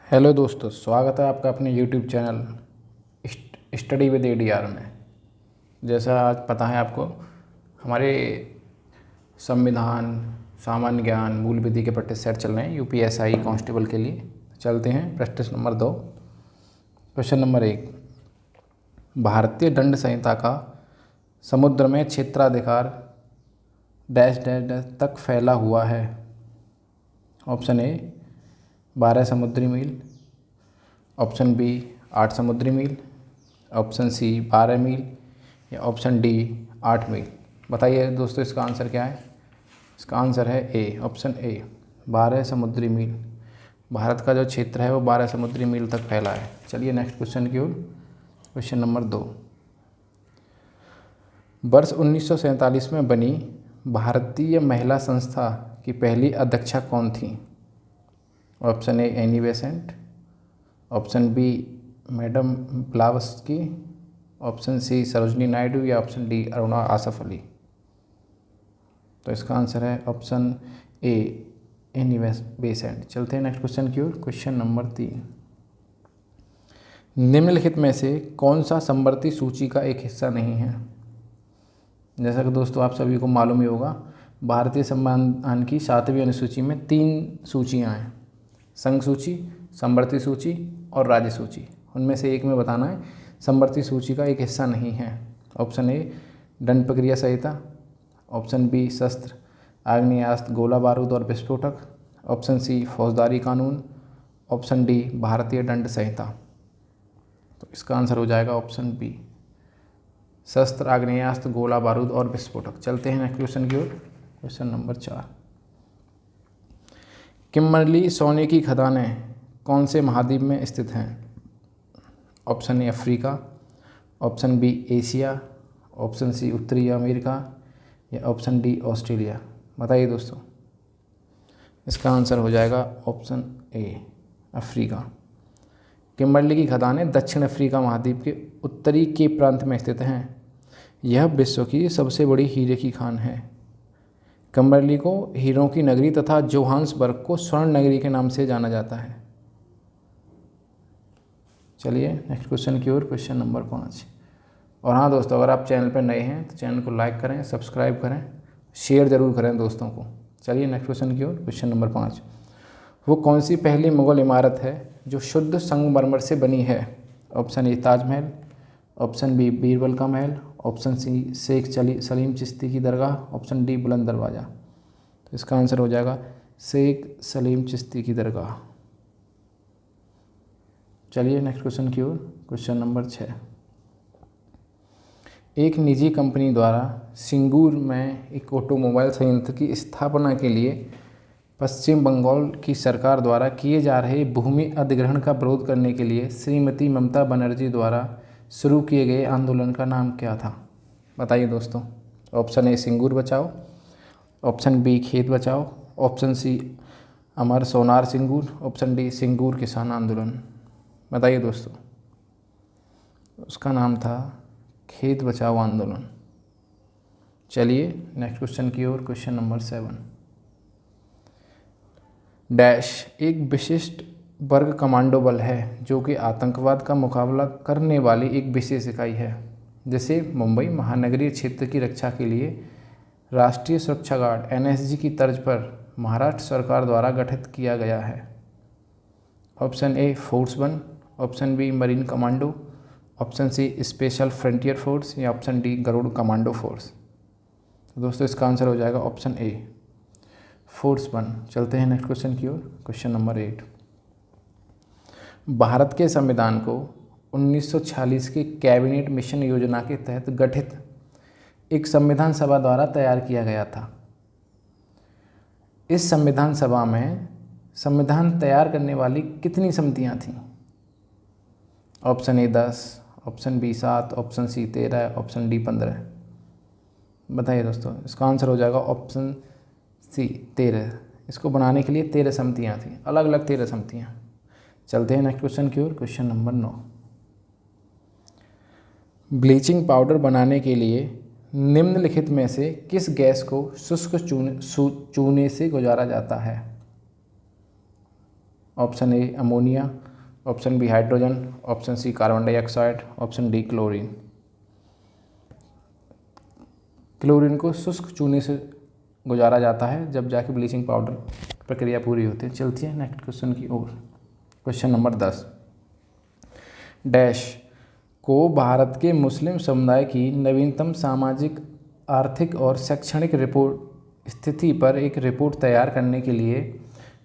Hello दोस्तों, स्वागत है आपका अपने YouTube channel study with ADR में। जैसा आज पता है आपको, हमारे संविधान, सामान्य ज्ञान, मूल विधि के पट्टे सेट चल रहे हैं यूपीएसआई कांस्टेबल के लिए। चलते हैं प्रश्न नंबर 2। क्वेश्चन नंबर 1, भारतीय दंड संहिता का समुद्र में क्षेत्राधिकार डैश डैश डैश तक फैला हुआ है। ऑप्शन ए 12 समुद्री मील, ऑप्शन बी 8 समुद्री मील, ऑप्शन सी 12 मील या ऑप्शन डी 8 मील। बताइए दोस्तों, इसका आंसर क्या है? इसका आंसर है ए, ऑप्शन ए 12 समुद्री मील। भारत का जो क्षेत्र है वो 12 समुद्री मील तक फैला है। चलिए नेक्स्ट क्वेश्चन की ओर। क्वेश्चन नंबर 2, वर्ष 1947 में बनी भारतीय महिला संस्था की पहली अध्यक्षा कौन थी? Option A Annie Besant, option B madam Blavatsky, option C Sarojini Naidu या ऑप्शन डी अरुणा आसफ अली। तो इसका आंसर है ऑप्शन ए एनी बेसेंट। चलते हैं नेक्स्ट क्वेश्चन की ओर। क्वेश्चन नंबर 3, निम्नलिखित में से कौन सा समवर्ती सूची का एक हिस्सा नहीं है? जैसा कि दोस्तों आप सभी को मालूम ही होगा, भारतीय संविधान की 7वीं अनुसूची में 3 सूचियाँ हैं, संघ सूची, समवर्ती सूची और राज्य सूची। उनमें से एक में बताना है समवर्ती सूची का एक हिस्सा नहीं है। ऑप्शन ए दंड प्रक्रिया संहिता, ऑप्शन बी शस्त्र, आग्नेयास्त्र, गोला बारूद और विस्फोटक, ऑप्शन सी फौजदारी कानून, ऑप्शन डी भारतीय दंड संहिता। तो इसका आंसर हो जाएगा ऑप्शन बी, शस्त्र, आग्नेयास्त्र, गोला बारूद और विस्फोटक। चलते हैं नेक्स्ट क्वेश्चन की ओर। क्वेश्चन नंबर 4, किम्बरली सोने की खदानें कौन से महाद्वीप में स्थित हैं? Option A Africa, option B Asia, option C उत्तरी अमेरिका या ऑप्शन डी ऑस्ट्रेलिया। बताइए दोस्तों, इसका आंसर हो जाएगा ऑप्शन ए अफ्रीका। किम्बरली की खदानें दक्षिण अफ्रीका महाद्वीप के उत्तरी के प्रांत में स्थित हैं। यह विश्व की सबसे बड़ी हीरे की खान है। किम्बरली को हीरों की नगरी तथा जोहान्सबर्ग को स्वर्ण नगरी के नाम से जाना जाता है। चलिए नेक्स्ट क्वेश्चन की ओर। Question number 5। और हाँ दोस्तों, अगर आप चैनल पर नए हैं तो चैनल को लाइक करें, सब्सक्राइब करें, शेयर ज़रूर करें दोस्तों को। चलिए नेक्स्ट क्वेश्चन की ओर। क्वेश्चन नंबर 5, वो कौन सी पहली मुग़ल इमारत है जो शुद्ध संगमरमर से बनी है? Option A Taj Mahal, option B Birbal का महल, ऑप्शन सी शेख सलीम चिश्ती की दरगाह, ऑप्शन डी बुलंद दरवाज़ा। तो इसका आंसर हो जाएगा शेख सलीम चिश्ती की दरगाह। चलिए नेक्स्ट क्वेश्चन की ओर। क्वेश्चन नंबर 6, एक निजी कंपनी द्वारा सिंगूर में एक ऑटोमोबाइल संयंत्र की स्थापना के लिए पश्चिम बंगाल की सरकार द्वारा किए जा रहे भूमि अधिग्रहण का विरोध करने के लिए श्रीमती ममता बनर्जी द्वारा शुरू किए गए आंदोलन का नाम क्या था? बताइए दोस्तों। ऑप्शन ए सिंगूर बचाओ, ऑप्शन बी खेत बचाओ, ऑप्शन सी अमर सोनार सिंगूर, ऑप्शन डी सिंगूर किसान आंदोलन। बताइए दोस्तों, उसका नाम था खेत बचाओ आंदोलन। चलिए नेक्स्ट क्वेश्चन की ओर। क्वेश्चन नंबर 7, डैश एक विशिष्ट वर्ग कमांडो बल है जो कि आतंकवाद का मुकाबला करने वाली एक विशेष इकाई है, जिसे मुंबई महानगरीय क्षेत्र की रक्षा के लिए राष्ट्रीय सुरक्षा गार्ड एनएसजी की तर्ज पर महाराष्ट्र सरकार द्वारा गठित किया गया है। Option A force 1, option B marine commando, option C special frontier force या option D Garud commando force. तो दोस्तों इसका आंसर हो जाएगा ऑप्शन ए फोर्स 1। चलते हैं नेक्स्ट क्वेश्चन की ओर। क्वेश्चन नंबर 8, भारत के संविधान को 1946 के कैबिनेट मिशन योजना के तहत गठित एक संविधान सभा द्वारा तैयार किया गया था। इस संविधान सभा में संविधान तैयार करने वाली कितनी समितियां थीं? Option A 10, option B 7, option C 13, option D 15। बताइए दोस्तों, इसका आंसर हो जाएगा ऑप्शन सी 13। इसको बनाने के लिए 13 समितियाँ थीं, अलग अलग 13 समितियाँ। चलते हैं नेक्स्ट क्वेश्चन की ओर। क्वेश्चन नंबर 9, ब्लीचिंग पाउडर बनाने के लिए निम्नलिखित में से किस गैस को शुष्क चूने से गुजारा जाता है? Option A ammonia, option B hydrogen, option C carbon dioxide, option D chlorine. Chlorine को शुष्क चूने से गुजारा जाता है, जब जाके ब्लीचिंग पाउडर प्रक्रिया पूरी होती है। चलती है नेक्स्ट क्वेश्चन की ओर। क्वेश्चन नंबर 10 डैश को भारत के मुस्लिम समुदाय की नवीनतम सामाजिक, आर्थिक और शैक्षणिक रिपोर्ट स्थिति पर एक रिपोर्ट तैयार करने के लिए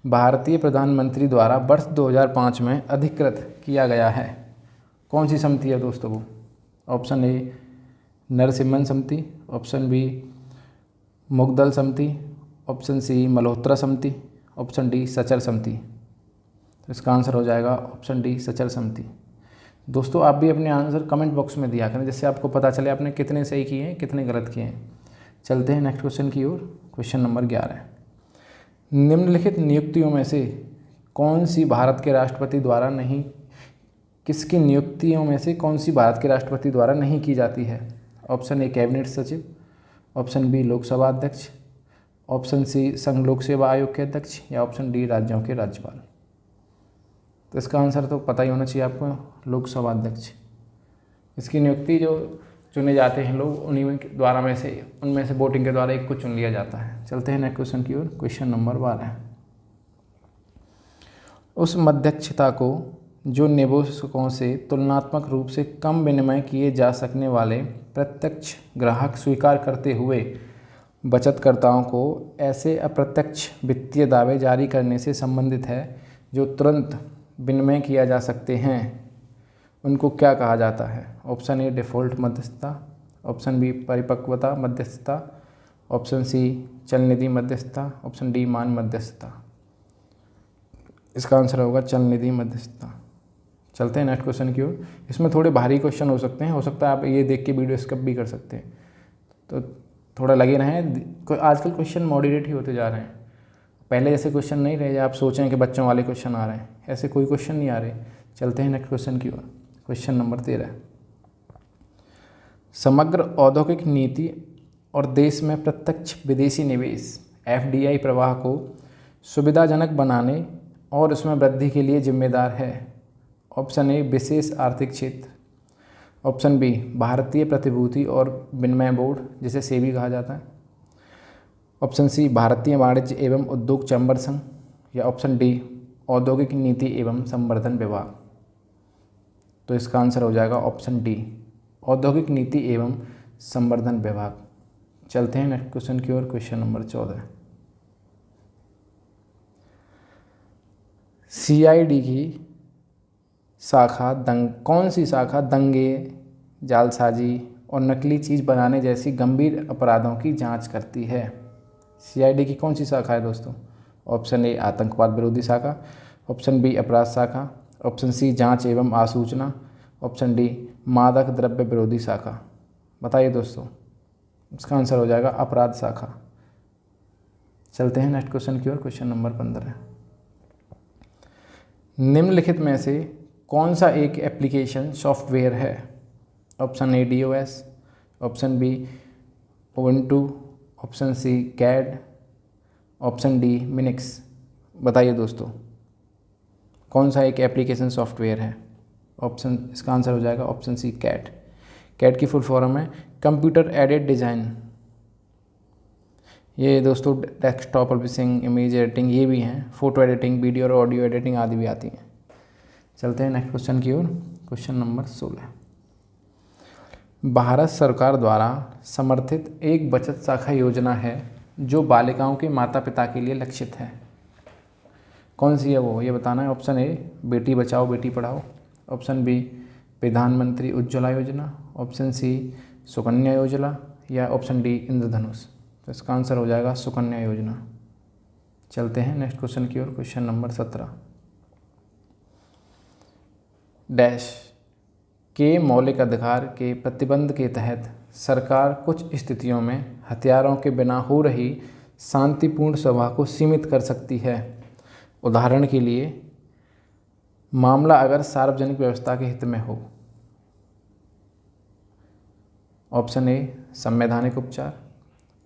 भारतीय प्रधानमंत्री द्वारा वर्ष 2005 में अधिकृत किया गया है। कौन सी समिति है दोस्तों वो? ऑप्शन ए नरसिम्हन समिति, ऑप्शन बी मुगदल समिति, ऑप्शन सी मल्होत्रा समिति, ऑप्शन डी सचर समिति। तो इसका आंसर हो जाएगा ऑप्शन डी सचर समिति। दोस्तों आप भी अपने आंसर कमेंट बॉक्स में दिया करें, जिससे आपको पता चले आपने कितने सही किए हैं, कितने गलत किए हैं। चलते हैं नेक्स्ट क्वेश्चन की ओर। क्वेश्चन नंबर 11 निम्नलिखित नियुक्तियों में से कौन सी भारत के राष्ट्रपति द्वारा नहीं किसकी नियुक्तियों में से कौन सी भारत के राष्ट्रपति द्वारा नहीं की जाती है? ऑप्शन ए कैबिनेट सचिव, ऑप्शन बी लोकसभा अध्यक्ष, ऑप्शन सी संघ लोक सेवा आयोग के अध्यक्ष, या ऑप्शन डी राज्यों के राज्यपाल। तो इसका आंसर तो पता ही होना चाहिए आपको, लोकसभा अध्यक्ष। इसकी नियुक्ति जो चुने जाते हैं लोग, उन्हीं के द्वारा उनमें से वोटिंग के द्वारा एक को चुन लिया जाता है। चलते हैं नेक्स्ट क्वेश्चन की ओर। क्वेश्चन नंबर 12 उस मध्यक्षता को जो निवेशकों से तुलनात्मक रूप से कम विनिमय किए जा सकने वाले प्रत्यक्ष ग्राहक स्वीकार करते हुए बचतकर्ताओं को ऐसे अप्रत्यक्ष वित्तीय दावे जारी करने से संबंधित है जो तुरंत विनिमय किया जा सकते हैं, उनको क्या कहा जाता है? ऑप्शन ए डिफ़ॉल्ट मध्यस्थता, ऑप्शन बी परिपक्वता मध्यस्थता, ऑप्शन सी चलनिधि मध्यस्थता, ऑप्शन डी मान मध्यस्थता। इसका आंसर होगा चलनिधि मध्यस्थता। चलते हैं नेक्स्ट क्वेश्चन की ओर। इसमें थोड़े भारी क्वेश्चन हो सकते हैं, हो सकता है आप ये देख के वीडियो स्किप भी कर सकते हैं, तो थोड़ा लगे रहें। आजकल क्वेश्चन मॉडरेट ही होते जा रहे हैं, पहले जैसे क्वेश्चन नहीं रहे आप सोचें कि बच्चों वाले क्वेश्चन आ रहे हैं, ऐसे कोई क्वेश्चन नहीं आ रहे। चलते हैं नेक्स्ट क्वेश्चन की ओर। क्वेश्चन नंबर 13 समग्र औद्योगिक नीति और देश में प्रत्यक्ष विदेशी निवेश FDI प्रवाह को सुविधाजनक बनाने और उसमें वृद्धि के लिए जिम्मेदार है। ऑप्शन ए विशेष आर्थिक क्षेत्र, ऑप्शन बी भारतीय प्रतिभूति और विनिमय बोर्ड जिसे सेबी कहा जाता है, ऑप्शन सी भारतीय वाणिज्य एवं उद्योग चैम्बर संघ, या ऑप्शन डी औद्योगिक नीति एवं संवर्धन विभाग। तो इसका आंसर हो जाएगा ऑप्शन डी औद्योगिक नीति एवं संवर्धन विभाग। चलते हैं नेक्स्ट क्वेश्चन की ओर। क्वेश्चन नंबर 14 CID की शाखा कौन सी शाखा दंगे, जालसाजी और नकली चीज़ बनाने जैसी गंभीर अपराधों की जांच करती है? CID की कौन सी शाखा है दोस्तों? ऑप्शन ए आतंकवाद विरोधी शाखा, ऑप्शन बी अपराध शाखा, ऑप्शन सी जांच एवं आसूचना, ऑप्शन डी मादक द्रव्य विरोधी शाखा। बताइए दोस्तों, इसका आंसर हो जाएगा अपराध शाखा। चलते हैं नेक्स्ट क्वेश्चन की ओर। क्वेश्चन नंबर 15 निम्नलिखित में से कौन सा एक एप्लीकेशन सॉफ्टवेयर है? Option A DOS, option B Ubuntu, option C CAD, option D Minix. बताइए दोस्तों, कौन सा एक एप्लीकेशन सॉफ्टवेयर है? ऑप्शन, इसका आंसर हो जाएगा ऑप्शन सी CAD। CAD की फुल फॉर्म है कंप्यूटर एडेड डिज़ाइन। ये दोस्तों डेस्कटॉप पब्लिशिंग, इमेज एडिटिंग ये भी हैं, फ़ोटो एडिटिंग, वीडियो और ऑडियो एडिटिंग आदि भी आती हैं। चलते हैं नेक्स्ट क्वेश्चन की ओर। क्वेश्चन नंबर 16 भारत सरकार द्वारा समर्थित एक बचत शाखा योजना है जो बालिकाओं के माता पिता के लिए लक्षित है। कौन सी है वो, ये बताना है। ऑप्शन ए बेटी बचाओ बेटी पढ़ाओ, ऑप्शन बी प्रधानमंत्री उज्ज्वला योजना, ऑप्शन सी सुकन्या योजना, या ऑप्शन डी इंद्रधनुष। तो इसका आंसर हो जाएगा सुकन्या योजना। चलते हैं नेक्स्ट क्वेश्चन की ओर। क्वेश्चन नंबर 17 डैश के मौलिक अधिकार के प्रतिबंध के तहत सरकार कुछ स्थितियों में हथियारों के बिना हो रही शांतिपूर्ण सभा को सीमित कर सकती है। उदाहरण के लिए मामला अगर सार्वजनिक व्यवस्था के हित में हो। ऑप्शन ए संवैधानिक उपचार,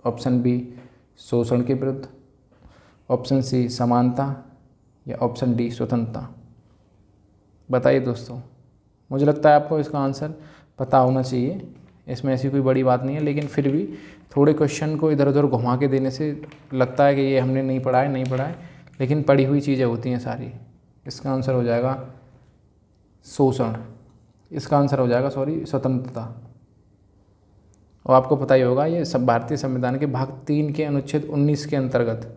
ऑप्शन बी शोषण के विरुद्ध, ऑप्शन सी समानता, या ऑप्शन डी स्वतंत्रता। बताइए दोस्तों, मुझे लगता है आपको इसका आंसर पता होना चाहिए, इसमें ऐसी कोई बड़ी बात नहीं है, लेकिन फिर भी थोड़े क्वेश्चन को इधर उधर घुमा के देने से लगता है कि ये हमने नहीं पढ़ा है, लेकिन पढ़ी हुई चीज़ें होती हैं सारी। इसका आंसर हो जाएगा शोषण, इसका आंसर हो जाएगा स्वतंत्रता। और आपको पता ही होगा, ये सब भारतीय संविधान के भाग 3 के अनुच्छेद 19 के अंतर्गत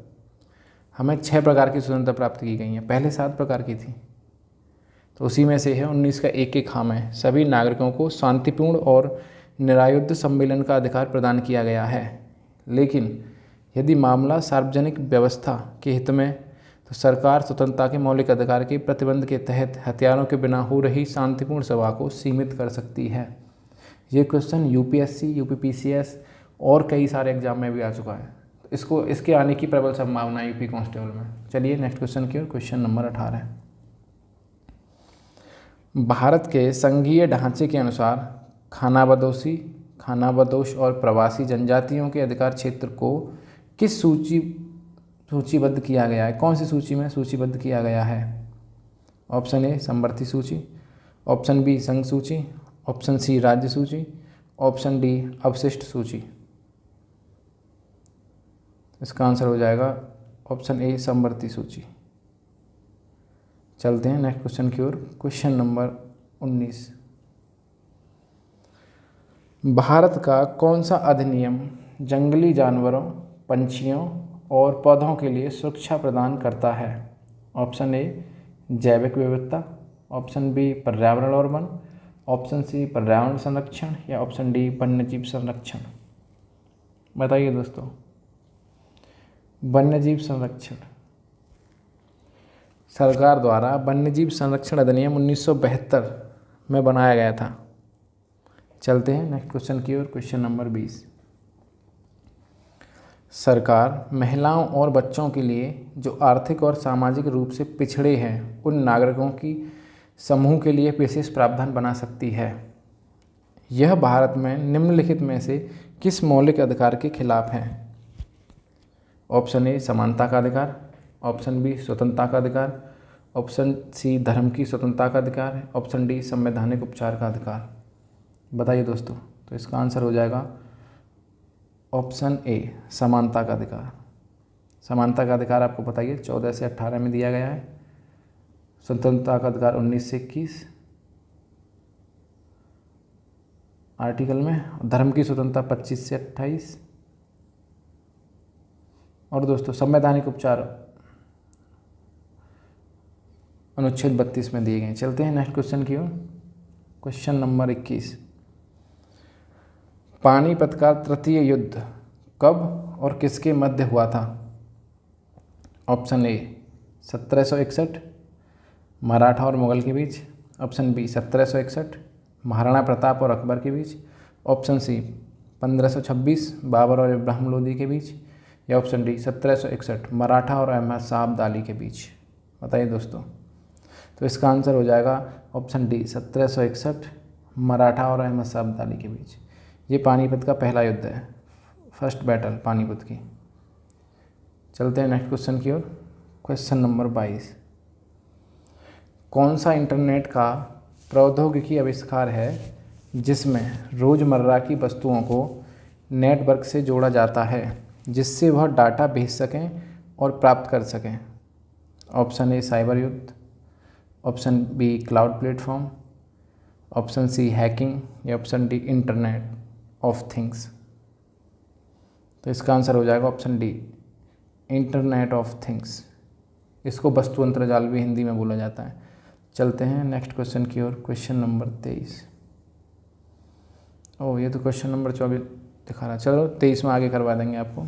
हमें 6 प्रकार की स्वतंत्रता प्राप्त की गई हैं, पहले 7 प्रकार की थी, तो उसी में से है 19 का एक खाम है। सभी नागरिकों को शांतिपूर्ण और निरायुध सम्मेलन का अधिकार प्रदान किया गया है, लेकिन यदि मामला सार्वजनिक व्यवस्था के हित में, तो सरकार स्वतंत्रता के मौलिक अधिकार के प्रतिबंध के तहत हथियारों के बिना हो रही शांतिपूर्ण सभा को सीमित कर सकती है। ये क्वेश्चन यूपीएससी, यूपीपीसीएस और कई सारे एग्जाम में भी आ चुका है, तो इसके आने की प्रबल संभावना है यूपी कांस्टेबल में। चलिए नेक्स्ट क्वेश्चन की ओर, क्वेश्चन नंबर 18। भारत के संघीय ढांचे के अनुसार खानाबदोश और प्रवासी जनजातियों के अधिकार क्षेत्र को किस सूचीबद्ध किया गया है? कौन सी सूची में सूचीबद्ध किया गया है? ऑप्शन ए समवर्ती सूची, ऑप्शन बी संघ सूची, ऑप्शन सी राज्य सूची, ऑप्शन डी अवशिष्ट सूची। इसका आंसर हो जाएगा ऑप्शन ए समवर्ती सूची। चलते हैं नेक्स्ट क्वेश्चन की ओर, क्वेश्चन नंबर 19। भारत का कौन सा अधिनियम जंगली जानवरों, पंछियों और पौधों के लिए सुरक्षा प्रदान करता है? ऑप्शन ए जैविक विविधता, ऑप्शन बी पर्यावरण और वन, ऑप्शन सी पर्यावरण संरक्षण या ऑप्शन डी वन्यजीव संरक्षण। बताइए दोस्तों, वन्यजीव संरक्षण। सरकार द्वारा वन्यजीव संरक्षण अधिनियम 1972 में बनाया गया था। चलते हैं नेक्स्ट क्वेश्चन की ओर, क्वेश्चन नंबर 20। सरकार महिलाओं और बच्चों के लिए जो आर्थिक और सामाजिक रूप से पिछड़े हैं उन नागरिकों की समूह के लिए विशेष प्रावधान बना सकती है। यह भारत में निम्नलिखित में से किस मौलिक अधिकार के खिलाफ है? ऑप्शन ए समानता का अधिकार, ऑप्शन बी स्वतंत्रता का अधिकार, ऑप्शन सी धर्म की स्वतंत्रता का अधिकार है, ऑप्शन डी संवैधानिक उपचार का अधिकार। बताइए दोस्तों, तो इसका आंसर हो जाएगा ऑप्शन ए समानता का अधिकार। समानता का अधिकार आपको पता ही है 14 से 18 में दिया गया है, स्वतंत्रता का अधिकार 19 से 21 आर्टिकल में, धर्म की स्वतंत्रता 25 से 28 और दोस्तों संवैधानिक उपचार अनुच्छेद 32 में दिए गए। चलते हैं नेक्स्ट क्वेश्चन की ओर, क्वेश्चन नंबर 21। पानीपत का तृतीय युद्ध कब और किसके मध्य हुआ था? ऑप्शन ए 1761 मराठा और मुगल के बीच, ऑप्शन बी 1761 महाराणा प्रताप और अकबर के बीच, ऑप्शन सी 1526 बाबर और इब्राहिम लोदी के बीच या ऑप्शन डी 1761 मराठा और अहमद शाह अब्दाली के बीच। बताइए दोस्तों, तो इसका आंसर हो जाएगा ऑप्शन डी 1761 मराठा और अहमद शाह अब्दाली के बीच। ये पानीपत का पहला युद्ध है, फर्स्ट बैटल पानीपत की। चलते हैं नेक्स्ट क्वेश्चन की ओर, क्वेश्चन नंबर 22। कौन सा इंटरनेट का प्रौद्योगिकी आविष्कार है जिसमें रोज़मर्रा की वस्तुओं को नेटवर्क से जोड़ा जाता है जिससे वह डाटा भेज सकें और प्राप्त कर सकें? ऑप्शन ए साइबर युद्ध, option B cloud platform, option C hacking या option D internet of things. तो इसका आंसर हो जाएगा option D internet of things. इसको वस्तु अंतर्जाल भी हिंदी में बोला जाता है। चलते हैं नेक्स्ट क्वेश्चन की ओर, क्वेश्चन नंबर 23। ओह, ये तो क्वेश्चन नंबर 24 दिखा रहा है, चलो 23 में आगे करवा देंगे आपको।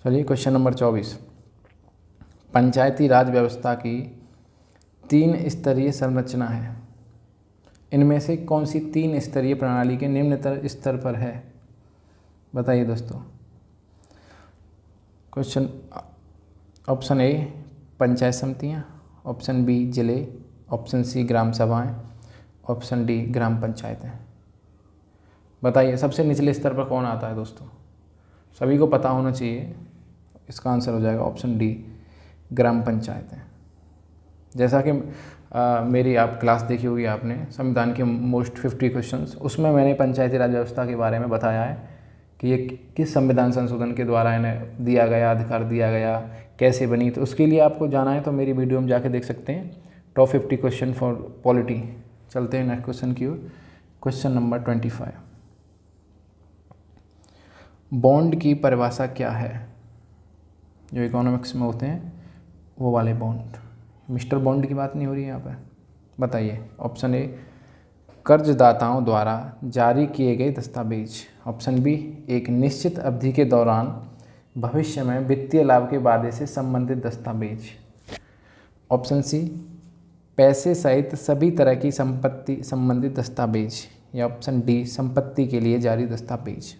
चलिए क्वेश्चन नंबर 24। पंचायती राज व्यवस्था की 3 स्तरीय संरचना है, इनमें से कौन सी 3 स्तरीय प्रणाली के निम्नतर स्तर पर है? बताइए दोस्तों। क्वेश्चन ऑप्शन ए पंचायत समितियाँ, ऑप्शन बी जिले, ऑप्शन सी ग्राम सभाएं, ऑप्शन डी ग्राम पंचायतें। बताइए सबसे निचले स्तर पर कौन आता है दोस्तों? सभी को पता होना चाहिए। इसका आंसर हो जाएगा ऑप्शन डी ग्राम पंचायतें। जैसा कि मेरी आप क्लास देखी होगी आपने, संविधान के मोस्ट 50 क्वेश्चंस, उसमें मैंने पंचायती राज व्यवस्था के बारे में बताया है कि ये किस संविधान संशोधन के द्वारा इन्हें दिया गया, अधिकार दिया गया, कैसे बनी। तो उसके लिए आपको जाना है तो मेरी वीडियो में जाके देख सकते हैं, टॉप 50 क्वेश्चन फॉर पॉलिटी। चलते हैं नेक्स्ट क्वेश्चन की ओर। क्वेश्चन नंबर 25, बॉन्ड की परिभाषा क्या है? जो इकोनॉमिक्स में होते हैं वो वाले बॉन्ड, मिस्टर बॉन्ड की बात नहीं हो रही है यहाँ पर। बताइए। ऑप्शन ए, कर्जदाताओं द्वारा जारी किए गए दस्तावेज। ऑप्शन बी, एक निश्चित अवधि के दौरान भविष्य में वित्तीय लाभ के वादे से संबंधित दस्तावेज। ऑप्शन सी, पैसे सहित सभी तरह की संपत्ति संबंधित दस्तावेज। या ऑप्शन डी, संपत्ति के लिए जारी दस्तावेज।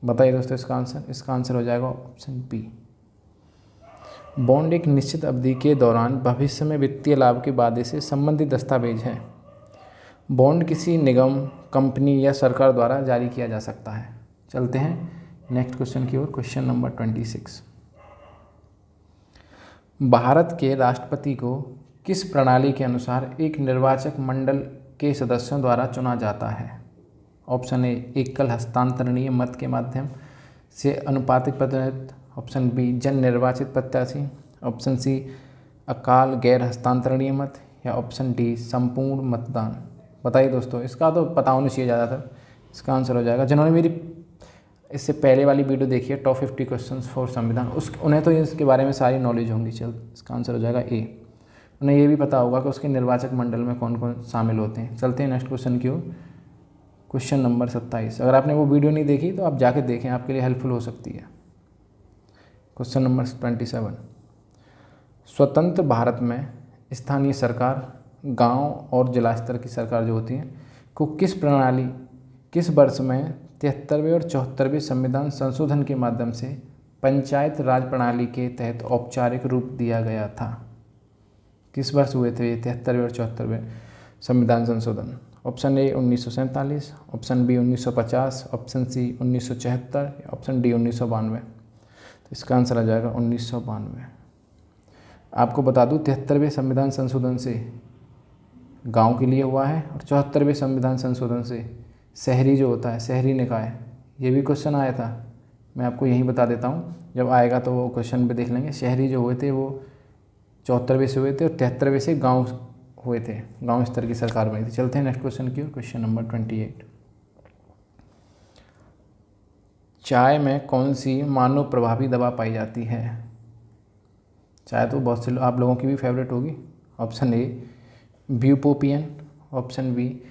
बताइए दोस्तों इसका आंसर। इसका आंसर हो जाएगा ऑप्शन बी। बॉन्ड एक निश्चित अवधि के दौरान भविष्य में वित्तीय लाभ के वादे से संबंधित दस्तावेज है। बॉन्ड किसी निगम, कंपनी या सरकार द्वारा जारी किया जा सकता है। चलते हैं नेक्स्ट क्वेश्चन की ओर। क्वेश्चन नंबर 26, भारत के राष्ट्रपति को किस प्रणाली के अनुसार एक निर्वाचक मंडल के सदस्यों द्वारा चुना जाता है? ऑप्शन ए, एकल हस्तांतरणीय मत के माध्यम से अनुपातिक प्रतिनिधित्व। ऑप्शन बी, जन निर्वाचित प्रत्याशी। ऑप्शन सी, अकाल गैर हस्तांतरणीय मत। या ऑप्शन डी, संपूर्ण मतदान। बताइए दोस्तों, इसका तो पता होना चाहिए ज़्यादातर। इसका आंसर हो जाएगा, जिन्होंने मेरी इससे पहले वाली वीडियो देखी है टॉप 50 क्वेश्चंस फॉर संविधान, उन्हें तो इसके बारे में सारी नॉलेज होंगी। चल, इसका आंसर हो जाएगा ए। उन्हें ये भी पता होगा कि उसके निर्वाचक मंडल में कौन कौन शामिल होते हैं। चलते हैं नेक्स्ट क्वेश्चन की ओर। क्वेश्चन नंबर 27, अगर आपने वो वीडियो नहीं देखी तो आप जाके देखें, आपके लिए हेल्पफुल हो सकती है। क्वेश्चन नंबर 27, स्वतंत्र भारत में स्थानीय सरकार, गांव और जिला स्तर की सरकार जो होती है को किस वर्ष में 73वें और 74वें संविधान संशोधन के माध्यम से पंचायत राज प्रणाली के तहत औपचारिक रूप दिया गया था? किस वर्ष हुए थे ये 73वें और 74वें संविधान संशोधन? Option A 1947, option B 1950, option C 1974, option D 1992। तो इसका आंसर आ जाएगा 1992। आपको बता दूं 73वें संविधान संशोधन से गांव के लिए हुआ है और 74वें संविधान संशोधन से शहरी जो होता है, शहरी निकाय, ये भी क्वेश्चन आया था। मैं आपको यही बता देता हूँ, जब आएगा तो वो क्वेश्चन पे देख लेंगे। शहरी जो हुए थे वो 74वें से हुए थे और 73वें से गांव हुए थे, गांव स्तर की सरकार बनी थी। चलते हैं नेक्स्ट क्वेश्चन की ओर। क्वेश्चन नंबर 28, चाय में कौन सी मानव प्रभावी दवा पाई जाती है? चाय तो बहुत से आप लोगों की भी फेवरेट होगी। Option A, bupropion. Option B,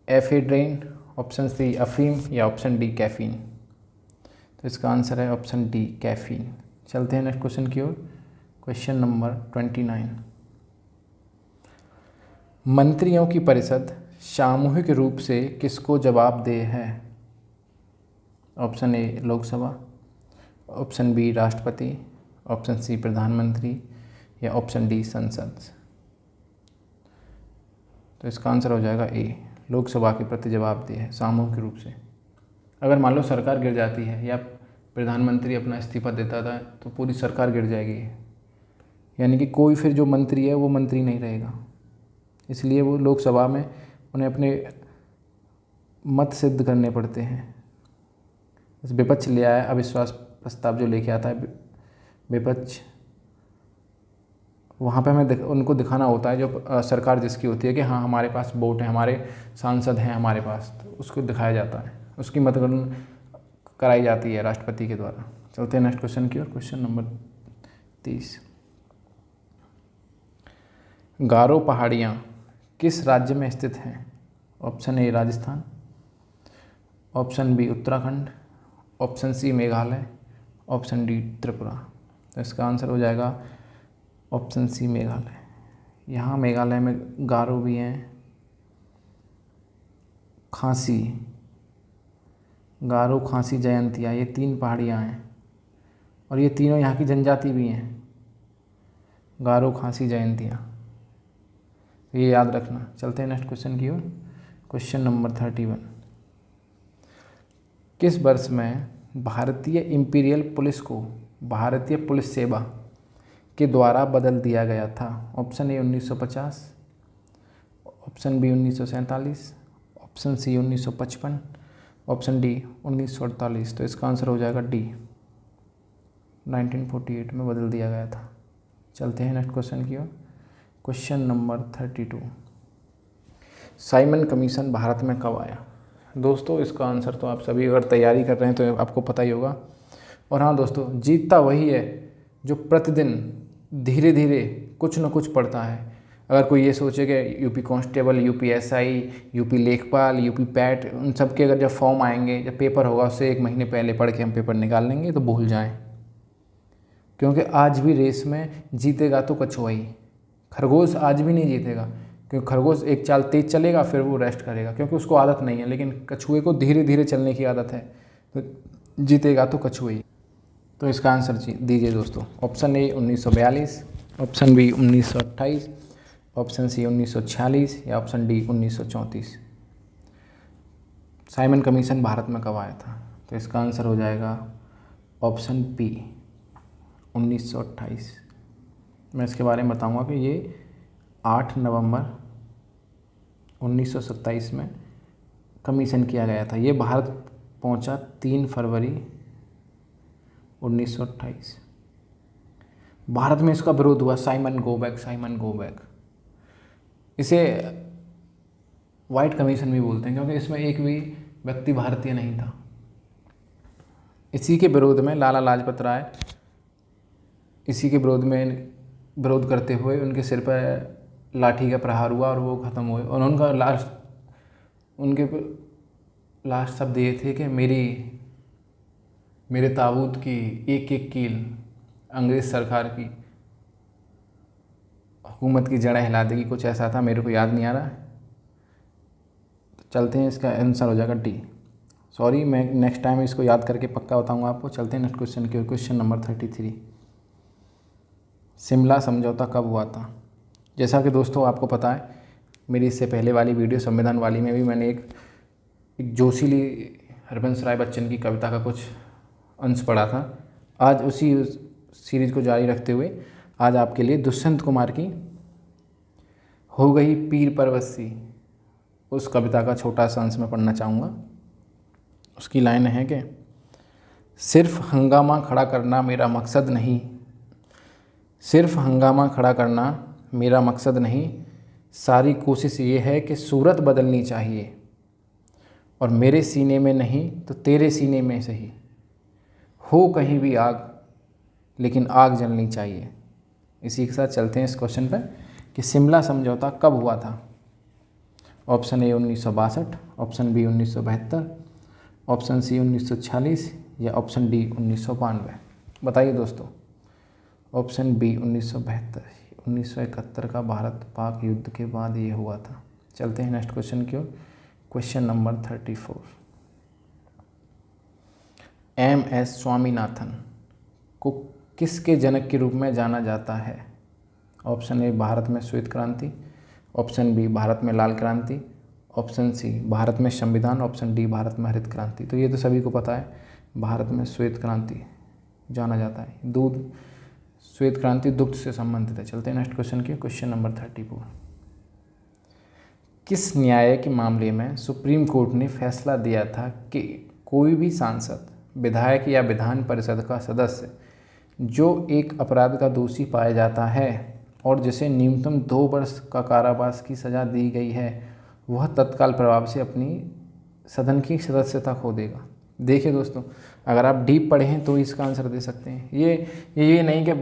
ephedrine. Option C, अफीम। या ऑप्शन डी, कैफीन। तो इसका आंसर है ऑप्शन डी, कैफीन। चलते हैं नेक्स्ट क्वेश्चन की ओर। क्वेश्चन नंबर 29, मंत्रियों की परिषद सामूहिक रूप से किसको जवाबदेह है? Option A, Lok Sabha. Option B, राष्ट्रपति। ऑप्शन सी, प्रधानमंत्री। या ऑप्शन डी, संसद। तो इसका आंसर हो जाएगा ए, लोकसभा के प्रति जवाबदेह है सामूहिक रूप से। अगर मान लो सरकार गिर जाती है या प्रधानमंत्री अपना इस्तीफा देता था तो पूरी सरकार गिर जाएगी, यानी कि कोई फिर जो मंत्री है वो मंत्री नहीं रहेगा। इसलिए वो लोकसभा में उन्हें अपने मत सिद्ध करने पड़ते हैं। विपक्ष ले आया अविश्वास प्रस्ताव जो लेके आता है विपक्ष, वहाँ पे हमें उनको दिखाना होता है जो सरकार जिसकी होती है कि हाँ हमारे पास वोट है, हमारे सांसद हैं हमारे पास, तो उसको दिखाया जाता है, उसकी मतगणना कराई जाती है राष्ट्रपति के द्वारा। चलते हैं नेक्स्ट क्वेश्चन की ओर। क्वेश्चन नंबर 30, गारो पहाड़ियाँ किस राज्य में स्थित हैं? Option A, Rajasthan. Option B, Uttarakhand. Option C, Meghalaya. Option D, Tripura. तो इसका आंसर हो जाएगा ऑप्शन सी, मेघालय। यहाँ मेघालय में गारो भी हैं, खासी, गारो, खासी, जयंतिया, ये 3 पहाड़ियाँ हैं और ये तीनों यहाँ की जनजाति भी हैं, गारो, खासी, जयंतिया। ये याद रखना। चलते हैं नेक्स्ट क्वेश्चन की ओर। क्वेश्चन नंबर 31, किस वर्ष में भारतीय इंपीरियल पुलिस को भारतीय पुलिस सेवा के द्वारा बदल दिया गया था? Option A 1950, option B 1947, option C 1955, option D 1948। तो इसका आंसर हो जाएगा डी, 1948 में बदल दिया गया था। चलते हैं नेक्स्ट क्वेश्चन की ओर। Question number 32, Simon commission Bharat में कब आया? दोस्तों इसका आंसर तो आप सभी अगर तैयारी कर रहे हैं तो आपको पता ही होगा। और हाँ दोस्तों, जीतता वही है जो प्रतिदिन धीरे धीरे कुछ न कुछ पढ़ता है। अगर कोई ये सोचे कि UP constable, UP SI, UP लेखपाल, यूपी पैट, उन सब के अगर जब फॉर्म आएंगे, जब पेपर होगा उससे 1 महीने पहले पढ़ के हम पेपर निकाल लेंगे, तो भूल जाएं। क्योंकि आज भी रेस में जीतेगा तो कछुआ ही। खरगोश आज भी नहीं जीतेगा, क्योंकि खरगोश एक चाल तेज चलेगा फिर वो रेस्ट करेगा, क्योंकि उसको आदत नहीं है। लेकिन कछुए को धीरे धीरे चलने की आदत है, तो जीतेगा तो कछुआ ही। तो इसका आंसर दीजिए दोस्तों। Option A 1942, option B 1928, option C 1946 या option D 1934। Simon commission Bharat में कब आया था? तो इसका आंसर हो जाएगा ऑप्शन बी 1928। मैं इसके बारे में बताऊंगा कि ये 8 नवंबर 1927 में कमीशन किया गया था। ये भारत पहुंचा 3 फरवरी 1928। भारत में इसका विरोध हुआ, Simon go back, Simon go back. इसे वाइट कमीशन भी बोलते हैं, क्योंकि इसमें एक भी व्यक्ति भारतीय नहीं था। इसी के विरोध में लाला लाजपत राय, इसी के विरोध करते हुए उनके सिर पर लाठी का प्रहार हुआ और वो ख़त्म हुए। और उनके लास्ट शब्द ये थे कि मेरे ताबूत की एक एक कील अंग्रेज़ सरकार की हुकूमत की जड़ें हिला देगी, कुछ ऐसा था, मेरे को याद नहीं आ रहा। तो चलते हैं, इसका आंसर हो जाएगा डी। सॉरी, मैं नेक्स्ट टाइम इसको याद करके पक्का बताऊंगा आपको। चलते हैं नेक्स्ट क्वेश्चन की ओर। क्वेश्चन नंबर 33, शिमला समझौता कब हुआ था? जैसा कि दोस्तों आपको पता है, मेरी इससे पहले वाली वीडियो संविधान वाली में भी मैंने एक जोशीली हरबंस राय बच्चन की कविता का कुछ अंश पढ़ा था। आज उसी सीरीज़ को जारी रखते हुए आज आपके लिए दुष्यंत कुमार की हो गई पीर परवसी, उस कविता का छोटा सा अंश मैं पढ़ना चाहूँगा। उसकी लाइन है कि सिर्फ हंगामा खड़ा करना मेरा मकसद नहीं, सिर्फ हंगामा खड़ा करना मेरा मकसद नहीं, सारी कोशिश ये है कि सूरत बदलनी चाहिए, और मेरे सीने में नहीं तो तेरे सीने में सही, हो कहीं भी आग लेकिन आग जलनी चाहिए। इसी के साथ चलते हैं इस क्वेश्चन पर कि शिमला समझौता कब हुआ था? Option A 1962, option B 1972, option C 1946 या ऑप्शन डी 1992। बताइए दोस्तों। ऑप्शन बी 1972, 1971 का भारत पाक युद्ध के बाद ये हुआ था। चलते हैं नेक्स्ट क्वेश्चन की ओर। क्वेश्चन नंबर 34, MS स्वामीनाथन को किसके जनक के रूप में जाना जाता है? ऑप्शन ए भारत में श्वेत क्रांति, ऑप्शन बी भारत में लाल क्रांति, ऑप्शन सी भारत में संविधान, ऑप्शन डी भारत में हरित क्रांति। तो ये तो सभी को पता है, भारत में श्वेत क्रांति जाना जाता है। श्वेत क्रांति दुग्ध से संबंधित है। चलते हैं नेक्स्ट क्वेश्चन की। क्वेश्चन नंबर 34, किस न्याय के मामले में सुप्रीम कोर्ट ने फैसला दिया था कि कोई भी सांसद, विधायक या विधान परिषद का सदस्य जो एक अपराध का दोषी पाया जाता है और जिसे न्यूनतम 2 वर्ष का कारावास की सज़ा दी गई है, वह तत्काल प्रभाव से अपनी सदन की सदस्यता खो देगा। देखिए दोस्तों, अगर आप डीप पढ़े हैं तो इसका आंसर दे सकते हैं। ये नहीं कि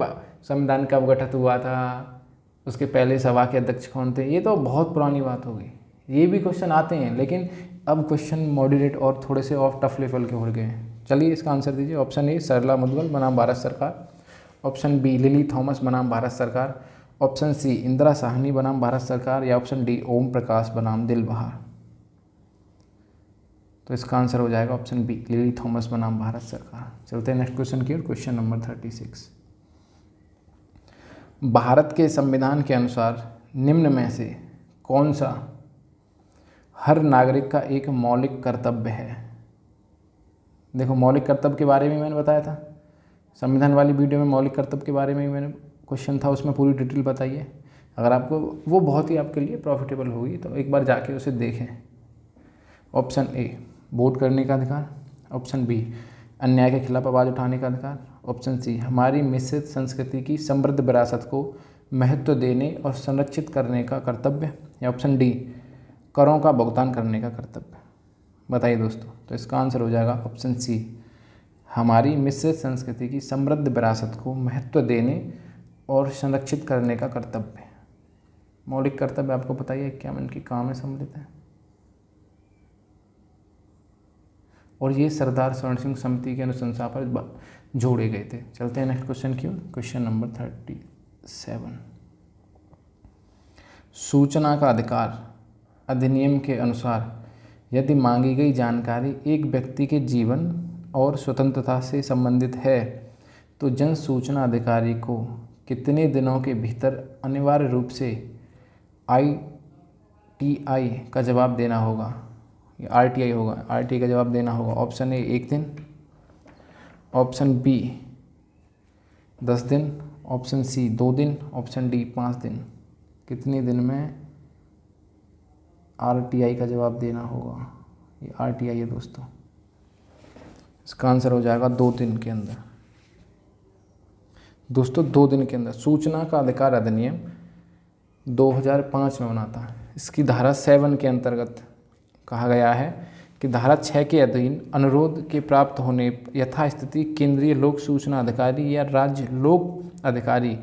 संविधान कब गठित हुआ था, उसके पहले सभा के अध्यक्ष कौन थे, ये तो बहुत पुरानी बात हो गई। ये भी क्वेश्चन आते हैं, लेकिन अब क्वेश्चन मॉडरेट और थोड़े से ऑफ टफ लेवल के हो गए हैं। चलिए इसका आंसर दीजिए। ऑप्शन ए सरला मुद्गल बनाम भारत सरकार, ऑप्शन बी लिली थॉमस बनाम भारत सरकार, ऑप्शन सी इंदिरा साहनी बनाम भारत सरकार या ऑप्शन डी ओम प्रकाश बनाम दिल बहार। तो इसका आंसर हो जाएगा ऑप्शन बी लिली थॉमस बनाम भारत सरकार। चलते हैं नेक्स्ट क्वेश्चन की ओर। क्वेश्चन नंबर 36, भारत के संविधान के अनुसार निम्न में से कौन सा हर नागरिक का एक मौलिक कर्तव्य है? देखो, मौलिक कर्तव्य के बारे में मैंने बताया था संविधान वाली वीडियो में, मौलिक कर्तव्य के बारे में मैंने क्वेश्चन था उसमें पूरी डिटेल बताइए। अगर आपको वो बहुत ही आपके लिए प्रॉफिटेबल होगी तो एक बार जाके उसे देखें। ऑप्शन ए, वोट करने का अधिकार। ऑप्शन बी, अन्याय के खिलाफ आवाज़ उठाने का अधिकार। ऑप्शन सी, हमारी मिश्रित संस्कृति की समृद्ध विरासत को महत्व देने और संरक्षित करने का कर्तव्य। या ऑप्शन डी, करों का भुगतान करने का कर्तव्य। बताइए दोस्तों। तो इसका आंसर हो जाएगा ऑप्शन सी, हमारी मिश्रित संस्कृति की समृद्ध विरासत को महत्व देने और संरक्षित करने का कर्तव्य। मौलिक कर्तव्य आपको पता ही है क्या इनकी काम में सम्मिलित है। और ये सरदार स्वर्ण सिंह समिति के अनुशंसा पर जोड़े गए थे। चलते हैं नेक्स्ट क्वेश्चन की ओर। Question number 37। सूचना का अधिकार अधिनियम के अनुसार यदि मांगी गई जानकारी एक व्यक्ति के जीवन और स्वतंत्रता से संबंधित है तो जन सूचना अधिकारी को कितने दिनों के भीतर अनिवार्य रूप से ITI का जवाब देना होगा। ये RTI होगा, RTI का जवाब देना होगा। ऑप्शन ए 1 दिन, ऑप्शन बी 10 दिन, ऑप्शन सी 2 दिन, ऑप्शन डी 5 दिन। कितने दिन में RTI का जवाब देना होगा। ये RTI है दोस्तों। इसका आंसर हो जाएगा 2 दिन के अंदर। दोस्तों 2 दिन के अंदर। सूचना का अधिकार अधिनियम 2005 में बना था। इसकी धारा 7 के अंतर्गत कहा गया है कि धारा 6 के अधीन अनुरोध के प्राप्त होने यथास्थिति केंद्रीय लोक सूचना अधिकारी या राज्य लोक अधिकारी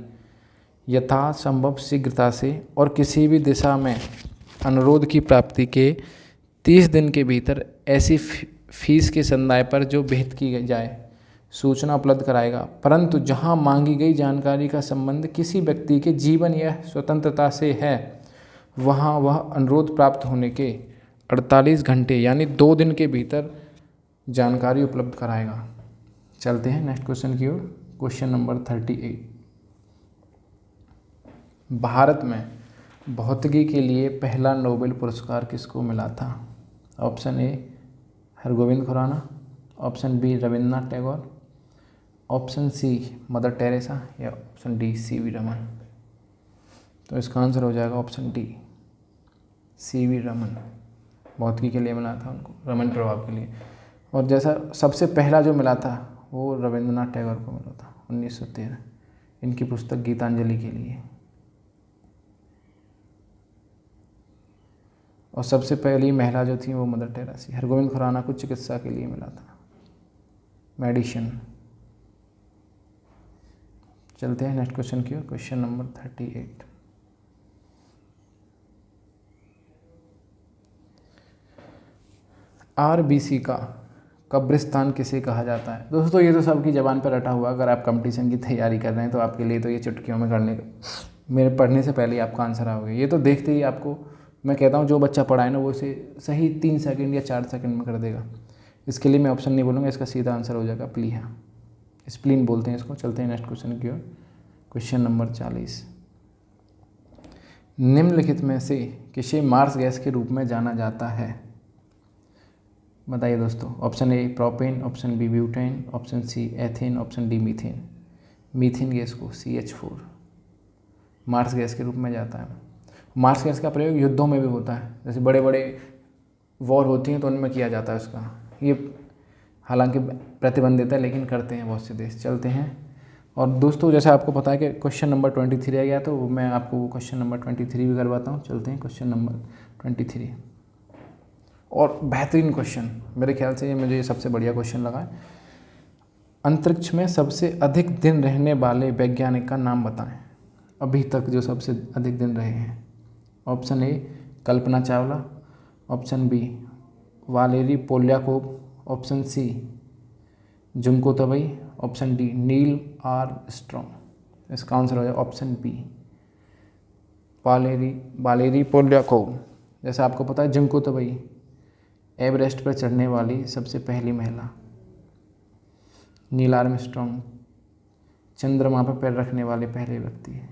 यथासंभव शीघ्रता से और किसी भी दिशा में अनुरोध की प्राप्ति के 30 दिन के भीतर ऐसी फीस के संदाय पर जो विहित की जाए सूचना उपलब्ध कराएगा। परंतु जहां मांगी गई जानकारी का संबंध किसी व्यक्ति के जीवन या स्वतंत्रता से है वहां वह अनुरोध प्राप्त होने के 48 घंटे यानी 2 दिन के भीतर जानकारी उपलब्ध कराएगा। चलते हैं नेक्स्ट क्वेश्चन की ओर। Question number 38। भारत में भौतिकी के लिए पहला नोबेल पुरस्कार किसको मिला था। Option A Hargobind Khorana, option B Rabindranath Tagore, option C Mother Teresa या ऑप्शन डी CV रमन। तो इसका आंसर हो जाएगा ऑप्शन डी CV रमन। भौतिकी के लिए मिला था उनको, रमन प्रभाव के लिए। और जैसा सबसे पहला जो मिला था वो रविन्द्रनाथ टैगोर को मिला था 1913, इनकी पुस्तक गीतांजलि के लिए। और सबसे पहली महिला जो थी वो मदर टेरेसा। हरगोविंद खुराना को चिकित्सा के लिए मिला था, मेडिसिन। चलते हैं नेक्स्ट क्वेश्चन की ओर। Question number 38। RBC का कब्रिस्तान किसे कहा जाता है। दोस्तों ये तो सबकी ज़बान पर रटा हुआ। अगर आप कंपटीशन की तैयारी कर रहे हैं तो आपके लिए तो ये चुटकियों में करने का, मेरे पढ़ने से पहले ही आपका आंसर आ गया। ये तो देखते ही आपको मैं कहता हूँ जो बच्चा पढ़ा है ना वो इसे सही 3 सेकंड या 4 सेकंड में कर देगा। इसके लिए मैं ऑप्शन नहीं बोलूँगा, इसका सीधा आंसर हो जाएगा प्लीहा। स्प्लीन बोलते हैं इसको। चलते हैं नेक्स्ट क्वेश्चन की ओर। Question number 40। निम्नलिखित में से किसे मार्स गैस के रूप में जाना जाता है। बताइए दोस्तों। Option A propane, option B butane, option C ethane, option D methane. Methane gas को CH4 मार्स गैस के रूप में जाता है। मार्स गैस का प्रयोग युद्धों में भी होता है, जैसे बड़े बड़े वॉर होती हैं तो उनमें किया जाता है उसका। ये हालांकि प्रतिबंधित है लेकिन करते हैं बहुत से देश। चलते हैं। और दोस्तों जैसे आपको पता है कि क्वेश्चन नंबर 23 रह गया तो मैं आपको क्वेश्चन नंबर 23 भी करवाता हूँ। चलते हैं क्वेश्चन नंबर 23। और बेहतरीन क्वेश्चन, मेरे ख्याल से ये मुझे सबसे बढ़िया क्वेश्चन लगा है। अंतरिक्ष में सबसे अधिक दिन रहने वाले वैज्ञानिक का नाम बताएं, अभी तक जो सबसे अधिक दिन रहे हैं। Option A Kalpana Chawla, option B Valeri Polyakov, option C Junko Tabei, option D Neil Armstrong. इसका आंसर हो जाए ऑप्शन बी वालेरी पोल्याकोव। जैसा आपको पता है जुंको तबई एवरेस्ट पर चढ़ने वाली सबसे पहली महिला। नील आर्मस्ट्रॉन्ग चंद्रमा पर पैर रखने वाले पहले व्यक्ति हैं।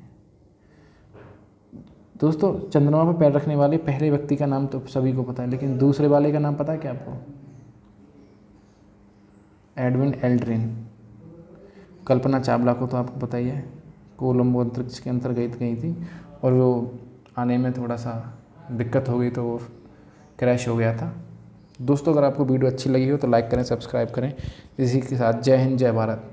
दोस्तों चंद्रमा पर पैर रखने वाले पहले व्यक्ति का नाम तो सभी को पता है, लेकिन दूसरे वाले का नाम पता है क्या आपको। Edwin Aldrin. कल्पना चावला को तो आपको पता ही है, कोलंबो अंतरिक्ष के अंतर गई थी और वो आने में थोड़ा सा दिक्कत हो गई तो वो क्रैश हो गया था। दोस्तों, अगर आपको वीडियो अच्छी लगी हो तो लाइक करें, सब्सक्राइब करें। इसी के साथ जय हिंद, जय भारत।